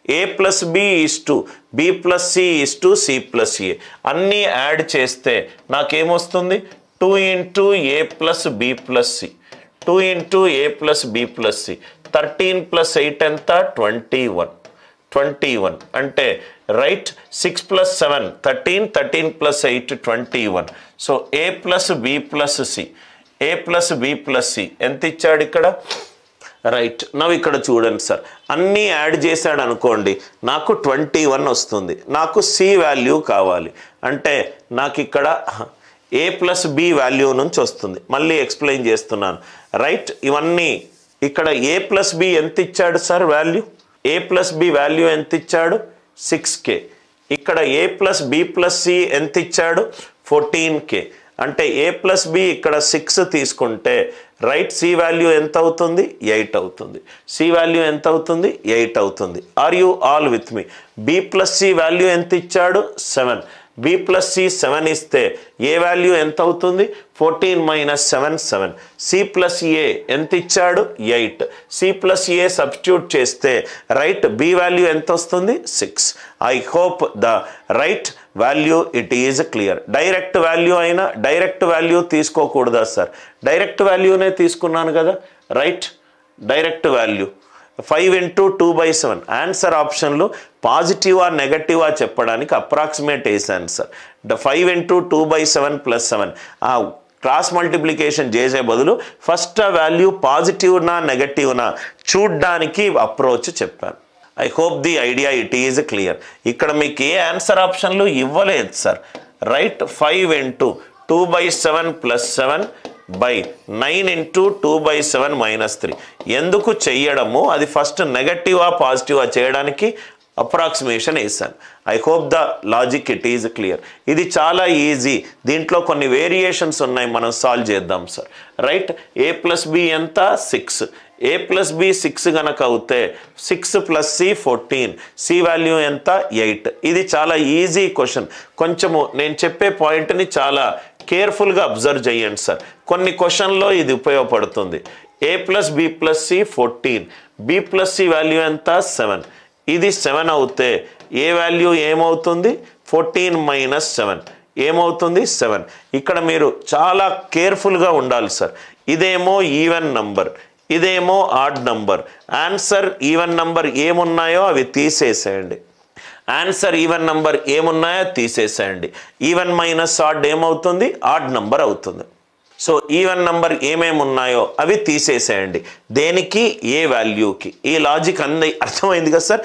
A plus B is to B plus C is to C plus A. అన్నీ add చేస్తే నాకేమొస్తుంది 2 into A plus B plus C. 2 into A plus B plus C. 13 plus 8 ఎంత 21 అంటే right 6 plus 7 13 13 plus 8 21. So A plus B plus C. A plus B plus C ఎంత ఇచ్చాడు ఇక్కడ right. నవ్వు ఇక్కడ చూడండి సార్, అన్నీ యాడ్ చేశాడు అనుకోండి, నాకు 21 వస్తుంది. నాకు సి వాల్యూ కావాలి అంటే నాకు ఇక్కడ ఏ ప్లస్ బి వాల్యూ నుంచి వస్తుంది. మళ్ళీ ఎక్స్ప్లెయిన్ చేస్తున్నాను రైట్. ఇవన్నీ ఇక్కడ ఏ ప్లస్ బి ఎంత ఇచ్చాడు సార్ వాల్యూ? ఏ ప్లస్ బి వాల్యూ ఎంత ఇచ్చాడు 6K. ఇక్కడ ఏ ప్లస్ బి ప్లస్ సి ఎంత ఇచ్చాడు 14K. అంటే ఏ ప్లస్ బి ఇక్కడ 6 తీసుకుంటే రైట్ సి వాల్యూ ఎంత అవుతుంది 8 అవుతుంది. సి వాల్యూ ఎంత అవుతుంది 8 అవుతుంది. Are you all with me? B plus C value ఎంత ఇచ్చాడు 7. బి ప్లస్ సి 7 ఇస్తే ఏ వాల్యూ ఎంత అవుతుంది 14 minus 7 7. సి ప్లస్ ఏ ఎంత ఇచ్చాడు 8. సి ప్లస్ ఏ సబ్స్టిట్యూట్ చేస్తే రైట్ బి వాల్యూ ఎంత వస్తుంది 6. I hope the right value it is clear. Direct value అయినా డైరెక్ట్ వాల్యూ తీసుకోకూడదా సార్? డైరెక్ట్ వాల్యూనే తీసుకున్నాను కదా right. Direct value 5 into 2/7 answer ఆప్షన్లో పాజిటివా నెగటివా చెప్పడానికి అప్రాక్సిమేట్ వేసాను సార్. 5 into 2/7 + 7 ఆ క్రాస్ మల్టిప్లికేషన్ చేసే బదులు ఫస్ట్ ఆ వాల్యూ పాజిటివ్నా నెగటివ్నా చూడ్డానికి అప్రోచ్ చెప్పాను. I hope the idea it is clear. ఇక్కడ మీకు ఏ ఆన్సర్ ఆప్షన్లు ఇవ్వలేదు sir right. 5 into 2/7 + 7 by 9 into 2/7 - 3 ఎందుకు చెయ్యడము అది ఫస్ట్ నెగటివా పాజిటివా చేయడానికి అప్రాక్సిమేషన్ వేసాను. I hope the logic it is clear. ఇది చాలా ఈజీ, దీంట్లో కొన్ని వేరియేషన్స్ ఉన్నాయి, మనం సాల్వ్ చేద్దాం సార్ రైట్. ఏ ప్లస్ బి ఎంత 6. ఏ ప్లస్ బి 6 కనుక అవుతే 6 + C 14. సి వాల్యూ ఎంత 8. ఇది చాలా ఈజీ క్వశ్చన్. కొంచెము నేను చెప్పే పాయింట్ని చాలా కేర్ఫుల్గా అబ్జర్వ్ చేయండి సార్. కొన్ని క్వశ్చన్లో ఇది ఉపయోగపడుతుంది. A plus B plus C 14. B plus C value ఎంత 7. ఇది 7 అవుతే ఏ వాల్యూ ఏమవుతుంది 14 - 7 ఏమవుతుంది 7. ఇక్కడ మీరు చాలా కేర్ఫుల్గా ఉండాలి సార్. ఇదేమో ఈవెన్ నంబర్, ఇదేమో odd number. Answer even number ఏమున్నాయో అవి తీసేసేయండి. ఆన్సర్ ఈవెన్ నంబర్ ఏమున్నాయో తీసేసేయండి. ఈవెన్ మైనస్ ఆడ్ ఏమవుతుంది ఆడ్ నంబర్ అవుతుంది. సో ఈవెన్ నంబర్ ఏమేమి ఉన్నాయో అవి తీసేసేయండి. దేనికి ఏ వాల్యూకి. ఈ లాజిక్ అర్థమైంది కదా సార్.